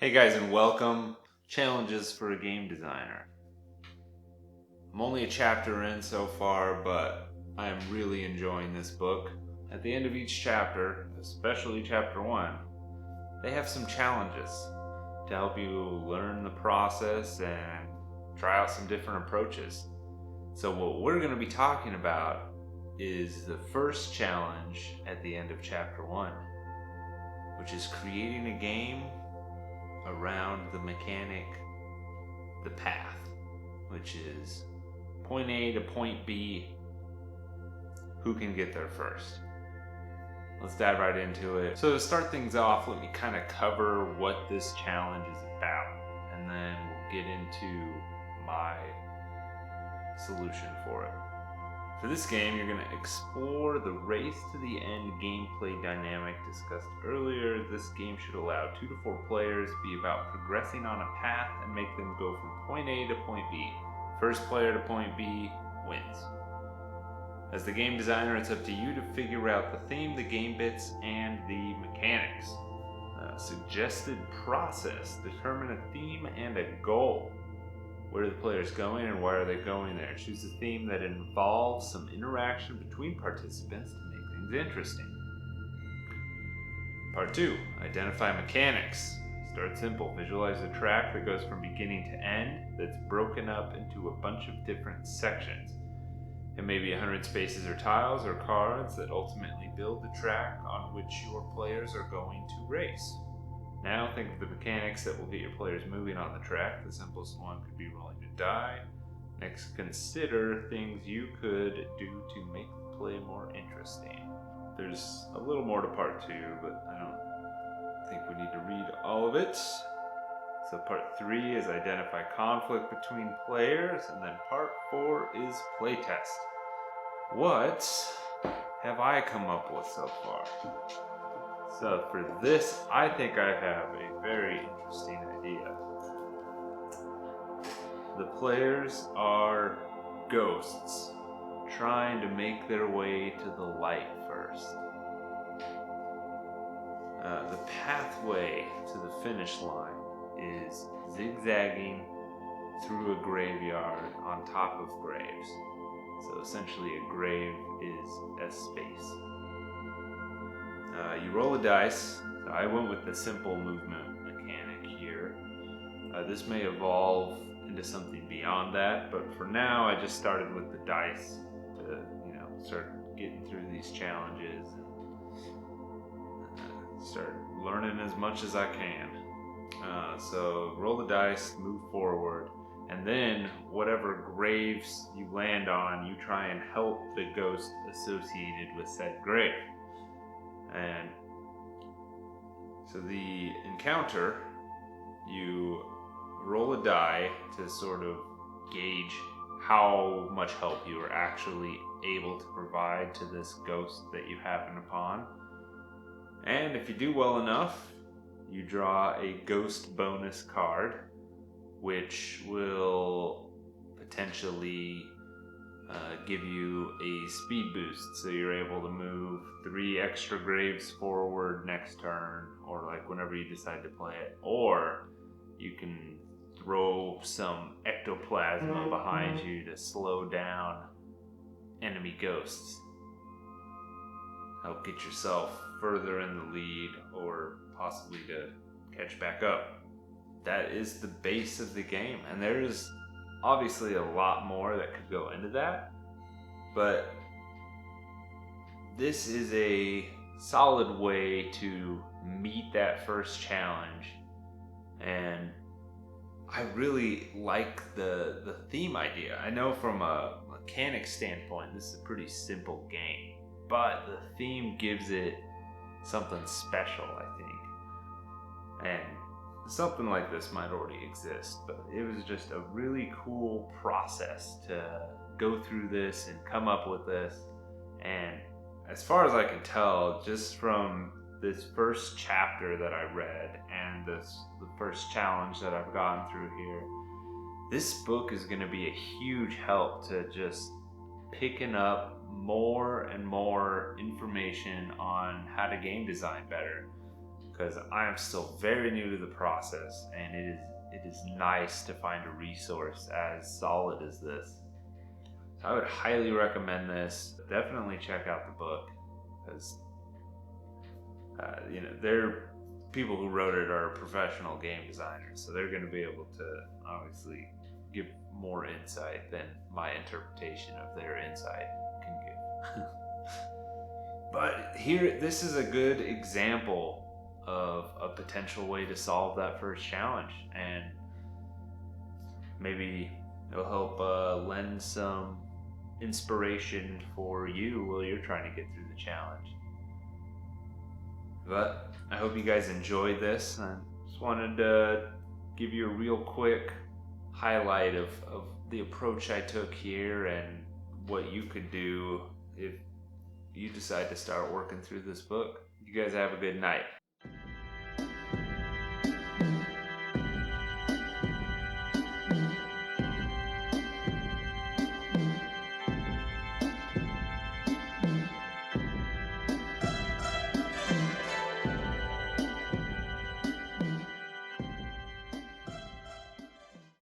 Hey guys, and welcome. Challenges for a game designer. I'm only a chapter in so far, but I am really enjoying this book. At the end of each chapter, especially chapter 1, they have some challenges to help you learn the process and try out some different approaches. So, what we're going to be talking about is the first challenge at the end of chapter 1, which is creating a game around the mechanic, the path, which is point A to point B. Who can get there first? Let's dive right into it. So to start things off, let me kind of cover what this challenge is about, and then we'll get into my solution for it. For this game, you're going to explore the race to the end gameplay dynamic discussed earlier. This game should allow 2 to 4 players, be about progressing on a path and make them go from point A to point B. First player to point B wins. As the game designer, it's up to you to figure out the theme, the game bits, and the mechanics. Suggested process: determine a theme and a goal. Where are the players going and why are they going there? Choose a theme that involves some interaction between participants to make things interesting. Part 2, identify mechanics. Start simple. Visualize a track that goes from beginning to end that's broken up into a bunch of different sections. It may be 100 spaces or tiles or cards that ultimately build the track on which your players are going to race. Now think of the mechanics that will get your players moving on the track. The simplest one could be rolling a die. Next, consider things you could do to make the play more interesting. There's a little more to part 2, but I don't think we need to read all of it. So part 3 is identify conflict between players, and then part 4 is playtest. What have I come up with so far? So for this, I think I have a very interesting idea. The players are ghosts trying to make their way to the light first. The pathway to the finish line is zigzagging through a graveyard on top of graves. So essentially a grave is a space. You roll a dice. So I went with the simple movement mechanic here. This may evolve into something beyond that, but for now I just started with the dice to, start getting through these challenges and start learning as much as I can. So roll the dice, move forward, and then whatever graves you land on, you try and help the ghost associated with said grave. And so the encounter, you roll a die to sort of gauge how much help you are actually able to provide to this ghost that you happen upon. And if you do well enough, you draw a ghost bonus card, which will potentially give you a speed boost, so you're able to move 3 extra graves forward next turn, or like whenever you decide to play it. Or you can throw some ectoplasma behind you to slow down enemy ghosts. Help get yourself further in the lead, or possibly to catch back up. That is the base of the game, and there's obviously a lot more that could go into that, but this is a solid way to meet that first challenge. And I really like the theme idea. I know from a mechanic standpoint this is a pretty simple game, but the theme gives it something special, I think. And something like this might already exist, but it was just a really cool process to go through this and come up with this. And as far as I can tell, just from this first chapter that I read and the first challenge that I've gone through here, this book is going to be a huge help to just picking up more and more information on how to game design better. because I am still very new to the process, and it is nice to find a resource as solid as this. So I would highly recommend this. Definitely check out the book, because they're people who wrote it are professional game designers, so they're going to be able to obviously give more insight than my interpretation of their insight can give. But here, this is a good example of a potential way to solve that first challenge, and maybe it'll help lend some inspiration for you while you're trying to get through the challenge. But I hope you guys enjoyed this. I just wanted to give you a real quick highlight of the approach I took here and what you could do if you decide to start working through this book. You guys have a good night.